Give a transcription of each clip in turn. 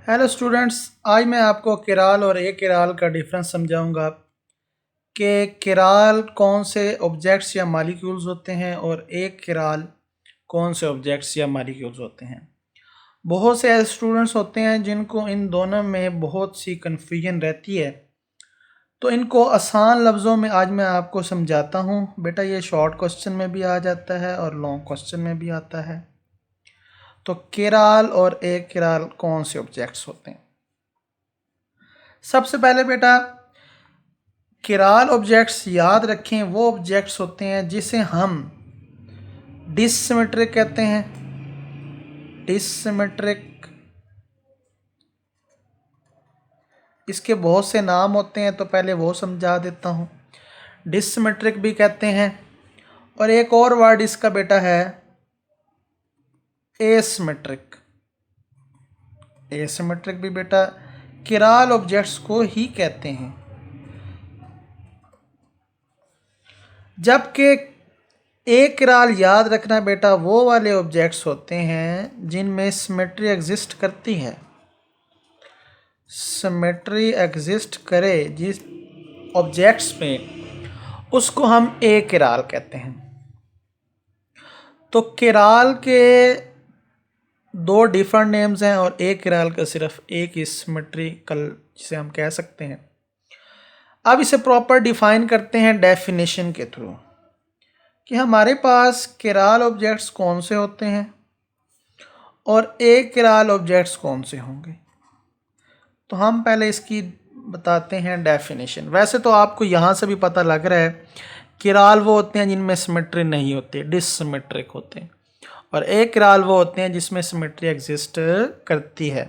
Hello students, आज मैं आपको किराल और ए किराल का डिफरेंस समझाऊंगा कि किराल कौन से ऑब्जेक्ट्स या मालिक्यूल्स होते हैं और ए किराल कौन से ऑब्जेक्ट्स या मालिक्यूल्स होते हैं। बहुत से ऐसे स्टूडेंट्स होते हैं जिनको इन दोनों में बहुत सी कन्फ्यूजन रहती है, तो इनको आसान लफ्ज़ों में आज मैं आपको समझाता हूँ। बेटा, ये शॉर्ट क्वेश्चन में भी आ जाता है और लॉन्ग क्वेश्चन में भी आता है। तो किराल और ए किराल कौन से ऑब्जेक्ट्स होते हैं? सबसे पहले बेटा, किराल ऑब्जेक्ट्स याद रखें, वो ऑब्जेक्ट्स होते हैं जिसे हम डिससिमेट्रिक कहते हैं। डिससिमेट्रिक, इसके बहुत से नाम होते हैं, तो पहले वो समझा देता हूँ। डिससिमेट्रिक भी कहते हैं, और एक और वर्ड इसका बेटा है एसिमेट्रिक। एसिमेट्रिक भी बेटा किराल ऑब्जेक्ट्स को ही कहते हैं। जबकि एक किराल याद रखना बेटा वो वाले ऑब्जेक्ट्स होते हैं जिनमें सिमेट्री एग्जिस्ट करती है। सिमेट्री एग्जिस्ट करे जिस ऑब्जेक्ट्स में, उसको हम ए किराल कहते हैं। तो किराल के दो डिफरेंट नेम्स हैं और ए किराल का सिर्फ एक ही सिमेट्रिकल जिसे हम कह सकते हैं। अब इसे प्रॉपर डिफाइन करते हैं डेफिनेशन के थ्रू कि हमारे पास किराल ऑब्जेक्ट्स कौन से होते हैं और ए किराल ऑब्जेक्ट्स कौन से होंगे। तो हम पहले इसकी बताते हैं डेफिनेशन। वैसे तो आपको यहाँ से भी पता लग रहा है, किराल वो होते हैं जिनमें सिमेट्री नहीं होती, डिससिमेट्रिक होते हैं, और ए किराल वो होते हैं जिसमें सिमेट्री एग्जिस्ट करती है।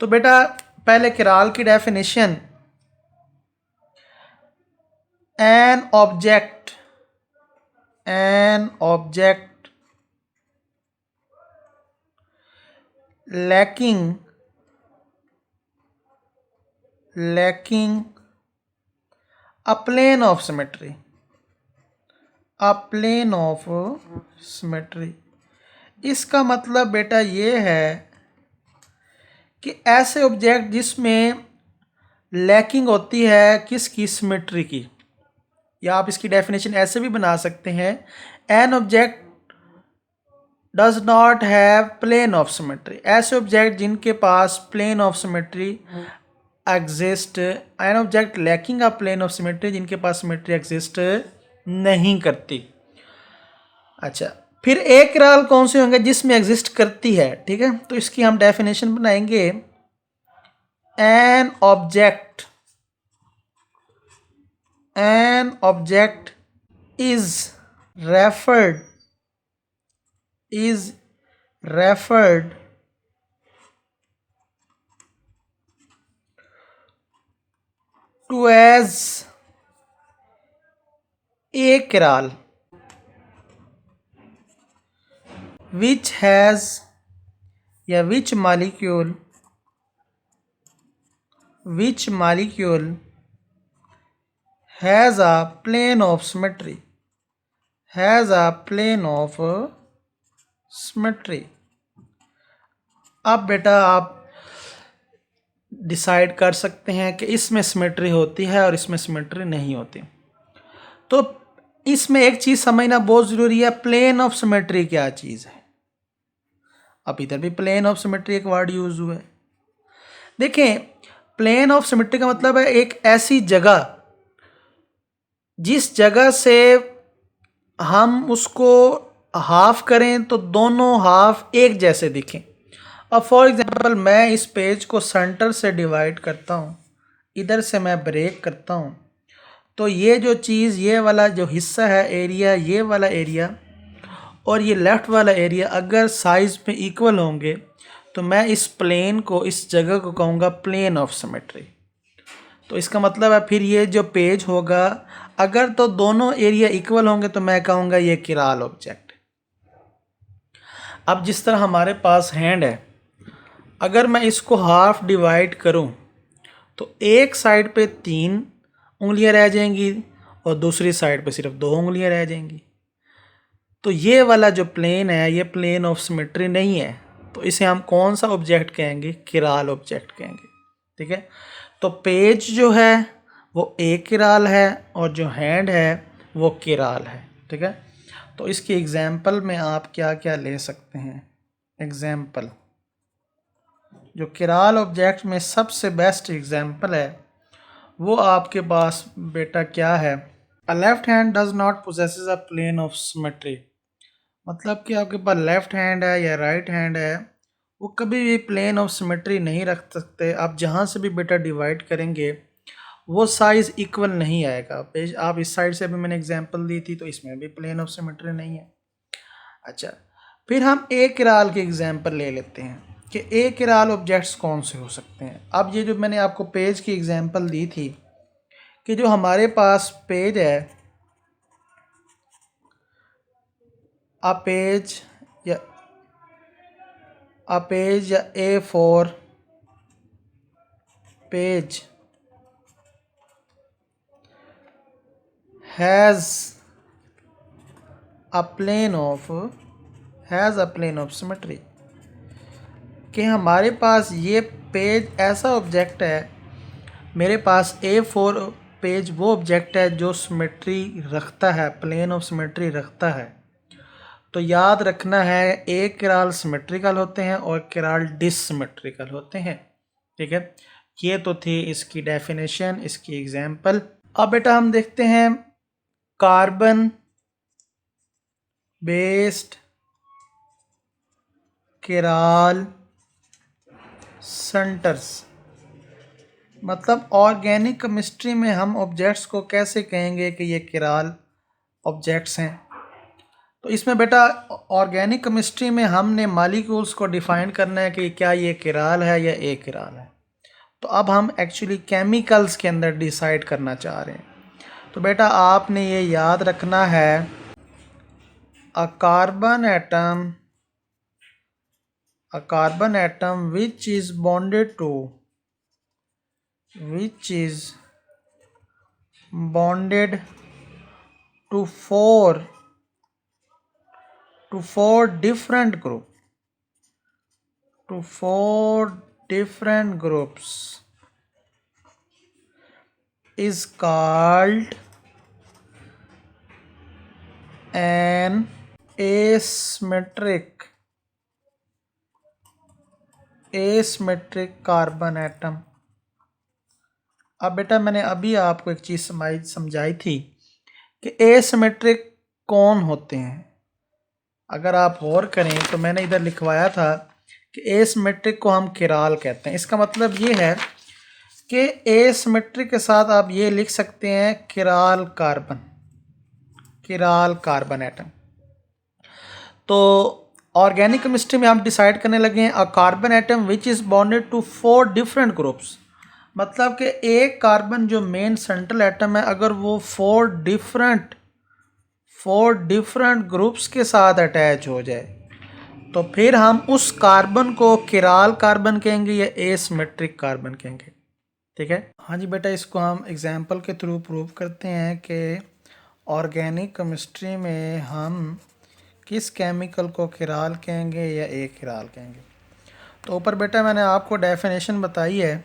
तो बेटा पहले किराल की definition, an object lacking a plane of symmetry, इसका मतलब बेटा ये है कि ऐसे ऑब्जेक्ट जिसमें लैकिंग होती है किसकी, सिमेट्री की। या आप इसकी डेफिनेशन ऐसे भी बना सकते हैं, an object does not have plane of symmetry. ऐसे ऑब्जेक्ट जिनके पास plane of symmetry exist, an object lacking a plane of symmetry, जिनके पास सिमेट्री एग्जिस्ट नहीं करती। अच्छा, फिर एक किराल कौन से होंगे, जिसमें एग्जिस्ट करती है। ठीक है, तो इसकी हम डेफिनेशन बनाएंगे, an object is referred to as a kiral which has या which molecule has a plane of symmetry, अब बेटा आप डिसाइड कर सकते हैं कि इसमें सिमेट्री होती है और इसमें सिमेट्री नहीं होती। तो इसमें एक चीज़ समझना बहुत ज़रूरी है, प्लेन ऑफ सिमेट्री क्या चीज़ है। अब इधर भी प्लेन ऑफ सिमेट्री एक वर्ड यूज हुआ है। देखें, प्लेन ऑफ सिमेट्री का मतलब है एक ऐसी जगह जिस जगह से हम उसको हाफ करें तो दोनों हाफ एक जैसे दिखें। अब फॉर एग्जांपल मैं इस पेज को सेंटर से डिवाइड करता हूँ, इधर से मैं ब्रेक करता हूँ, तो ये जो चीज़, ये वाला जो हिस्सा है एरिया, ये वाला एरिया और ये लेफ़्ट वाला एरिया अगर साइज़ में इक्वल होंगे तो मैं इस प्लेन को, इस जगह को कहूँगा प्लेन ऑफ सिमेट्री। तो इसका मतलब है फिर ये जो पेज होगा, अगर तो दोनों एरिया इक्वल होंगे तो मैं कहूँगा ये किराल ऑब्जेक्ट। अब जिस तरह हमारे पास हैंड है, अगर मैं इसको हाफ डिवाइड करूं तो एक साइड पे 3 उंगलियां रह जाएंगी और दूसरी साइड पे सिर्फ 2 उंगलियां रह जाएंगी। तो ये वाला जो प्लेन है, ये प्लेन ऑफ सिमेट्री नहीं है। तो तो इसे हम कौन सा ऑब्जेक्ट कहेंगे? किराल ऑब्जेक्ट कहेंगे। ठीक है, तो पेज जो है वो एक किराल है और जो हैंड है वो किराल है। ठीक है, तो इसकी एग्जाम्पल में आप क्या क्या ले सकते हैं? एग्जाम्पल, जो किराल ऑब्जेक्ट में सबसे बेस्ट एग्जाम्पल है वो आपके पास बेटा क्या है? A left hand does not possesses a plane of symmetry. मतलब कि आपके पास लेफ्ट हैंड है या राइट हैंड है, वो कभी भी प्लेन ऑफ सिमेट्री नहीं रख सकते। आप जहाँ से भी बेटा डिवाइड करेंगे वो साइज़ इक्वल नहीं आएगा। आप इस साइड से भी मैंने एग्जांपल दी थी, तो इसमें भी प्लेन ऑफ सिमेट्री नहीं है। अच्छा, फिर हम ए किराल के एग्जांपल ले लेते हैं कि ए किराल ऑब्जेक्ट्स कौन से हो सकते हैं। अब ये जो मैंने आपको पेज की एग्जांपल दी थी कि जो हमारे पास पेज है, a page या A4 page has a plane of symmetry। कि हमारे पास ये पेज ऐसा ऑब्जेक्ट है, मेरे पास A4 पेज वो ऑब्जेक्ट है जो सिमेट्री रखता है, प्लेन ऑफ सिमेट्री रखता है। तो याद रखना है, एक किराल सिमेट्रिकल होते हैं और किराल डिससिमेट्रिकल होते हैं। ठीक है, ये तो थी इसकी डेफिनेशन, इसकी एग्जांपल। अब बेटा हम देखते हैं कार्बन बेस्ड किराल सेंटर्स। मतलब ऑर्गेनिक केमिस्ट्री में हम ऑब्जेक्ट्स को कैसे कहेंगे कि ये किराल ऑब्जेक्ट्स हैं? तो इसमें बेटा ऑर्गेनिक केमिस्ट्री में हमने मॉलिक्यूल्स को डिफाइन करना है कि क्या ये किराल है या ए किराल है। तो अब हम एक्चुअली केमिकल्स के अंदर डिसाइड करना चाह रहे हैं। तो बेटा आपने ये याद रखना है, अ carbon atom which is bonded to four different groups is called an asymmetric carbon atom. अब बेटा मैंने अभी आपको एक चीज़ समझाई थी कि एसिमेट्रिक कौन होते हैं। अगर आप गौर करें तो मैंने इधर लिखवाया था कि एसिमेट्रिक को हम किराल कहते हैं। इसका मतलब ये है कि एसिमेट्रिक के साथ आप ये लिख सकते हैं किराल कार्बन एटम। तो ऑर्गेनिक केमिस्ट्री में हम डिसाइड करने लगे हैं, a carbon atom which is bonded to 4 different groups. मतलब कि एक कार्बन जो मेन सेंट्रल एटम है, अगर वो 4 डिफरेंट ग्रुप्स के साथ अटैच हो जाए तो फिर हम उस कार्बन को किराल कार्बन कहेंगे या एसिमेट्रिक कार्बन कहेंगे। ठीक है, हाँ जी बेटा, इसको हम एग्जांपल के थ्रू प्रूव करते हैं कि ऑर्गेनिक केमिस्ट्री में हम किस केमिकल को किराल कहेंगे या ए किराल कहेंगे। तो ऊपर बेटा मैंने आपको डेफिनेशन बताई है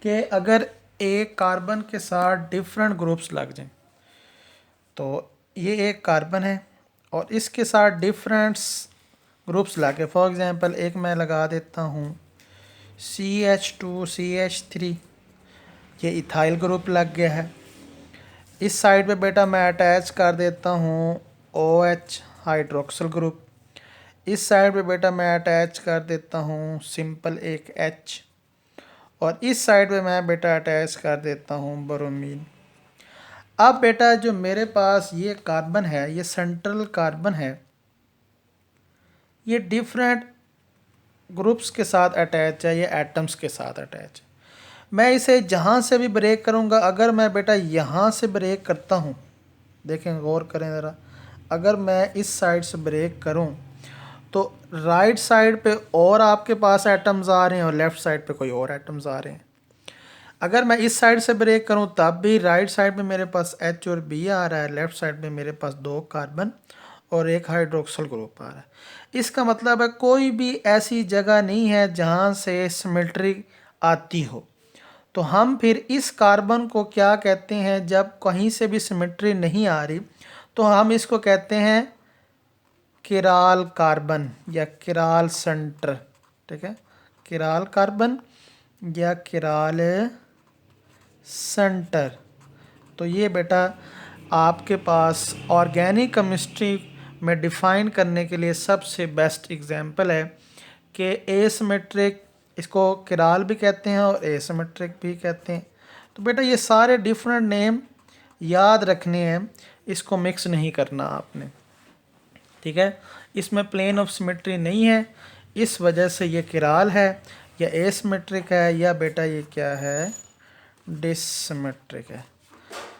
कि अगर एक कार्बन के साथ डिफरेंट ग्रुप्स लग जाएं, तो ये एक कार्बन है और इसके साथ डिफरेंट ग्रुप्स लगे। फॉर एग्जांपल एक मैं लगा देता हूँ CH2CH3, ये इथाइल ग्रुप लग गया है। इस साइड पे बेटा मैं अटैच कर देता हूँ OH हाइड्रोक्सिल ग्रुप। इस साइड पे बेटा मैं अटैच कर देता हूँ सिंपल एक H, और इस साइड पे मैं बेटा अटैच कर देता हूँ ब्रोमीन। अब बेटा जो मेरे पास ये कार्बन है, ये सेंट्रल कार्बन है, ये डिफरेंट ग्रुप्स के साथ अटैच है, ये एटम्स के साथ अटैच है। मैं इसे जहाँ से भी ब्रेक करूँगा, अगर मैं बेटा यहाँ से ब्रेक करता हूँ, देखें गौर करें ज़रा, अगर मैं इस साइड से ब्रेक करूँ तो राइट साइड पे और आपके पास एटम्स आ रहे हैं और लेफ़्ट साइड पे कोई और एटम्स आ रहे हैं। अगर मैं इस साइड से ब्रेक करूं तब भी राइट साइड पे मेरे पास H और B आ रहा है, लेफ़्ट साइड पे मेरे पास 2 कार्बन और एक हाइड्रोक्सिल ग्रुप आ रहा है। इसका मतलब है कोई भी ऐसी जगह नहीं है जहाँ से सिमेट्री आती हो। तो हम फिर इस कार्बन को क्या कहते हैं, जब कहीं से भी सिमेट्री नहीं आ रही तो हम इसको कहते हैं किराल कार्बन या किराल सेंटर। ठीक है, किराल कार्बन या किराल सेंटर। तो ये बेटा आपके पास ऑर्गेनिक केमिस्ट्री में डिफ़ाइन करने के लिए सबसे बेस्ट एग्जांपल है कि एसिमेट्रिक, इसको किराल भी कहते हैं और एसिमेट्रिक भी कहते हैं। तो बेटा ये सारे डिफरेंट नेम याद रखने हैं, इसको मिक्स नहीं करना आपने। ठीक है, इसमें प्लेन ऑफ सिमेट्री नहीं है, इस वजह से ये किराल है या एसिमेट्रिक है या बेटा ये क्या है, डिसिमेट्रिक है।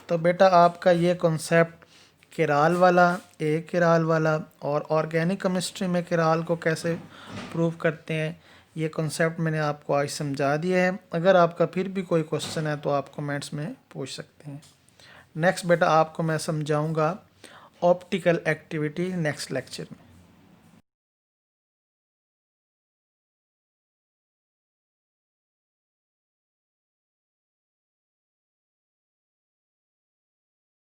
तो बेटा आपका ये कॉन्सेप्ट किराल वाला, ए किराल वाला और ऑर्गेनिक केमिस्ट्री में किराल को कैसे प्रूव करते हैं, ये कॉन्सेप्ट मैंने आपको आज समझा दिया है। अगर आपका फिर भी कोई क्वेश्चन है तो आप कमेंट्स में पूछ सकते हैं। नेक्स्ट बेटा आपको मैं समझाऊंगा ऑप्टिकल एक्टिविटी नेक्स्ट लेक्चर में।